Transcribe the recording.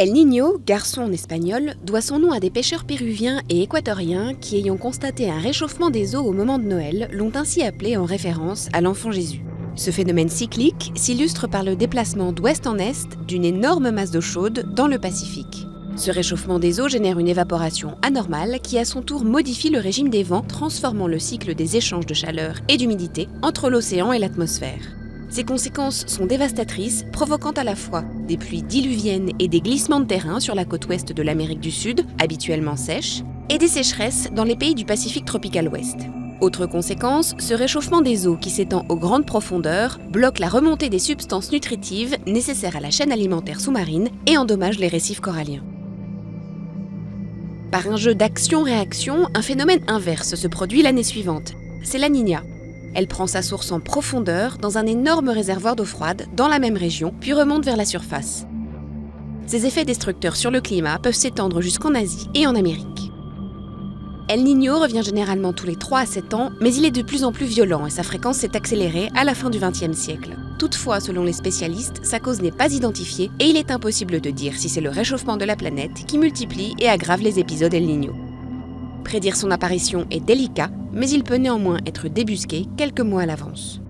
El Niño, garçon en espagnol, doit son nom à des pêcheurs péruviens et équatoriens qui, ayant constaté un réchauffement des eaux au moment de Noël, l'ont ainsi appelé en référence à l'enfant Jésus. Ce phénomène cyclique s'illustre par le déplacement d'ouest en est d'une énorme masse d'eau chaude dans le Pacifique. Ce réchauffement des eaux génère une évaporation anormale qui à son tour modifie le régime des vents, transformant le cycle des échanges de chaleur et d'humidité entre l'océan et l'atmosphère. Ces conséquences sont dévastatrices, provoquant à la fois des pluies diluviennes et des glissements de terrain sur la côte ouest de l'Amérique du Sud, habituellement sèche, et des sécheresses dans les pays du Pacifique tropical ouest. Autre conséquence, ce réchauffement des eaux qui s'étend aux grandes profondeurs bloque la remontée des substances nutritives nécessaires à la chaîne alimentaire sous-marine et endommage les récifs coralliens. Par un jeu d'action-réaction, un phénomène inverse se produit l'année suivante. C'est la Niña. Elle prend sa source en profondeur dans un énorme réservoir d'eau froide dans la même région, puis remonte vers la surface. Ces effets destructeurs sur le climat peuvent s'étendre jusqu'en Asie et en Amérique. El Niño revient généralement tous les 3 à 7 ans, mais il est de plus en plus violent et sa fréquence s'est accélérée à la fin du XXe siècle. Toutefois, selon les spécialistes, sa cause n'est pas identifiée et il est impossible de dire si c'est le réchauffement de la planète qui multiplie et aggrave les épisodes El Niño. Prédire son apparition est délicat, mais il peut néanmoins être débusqué quelques mois à l'avance.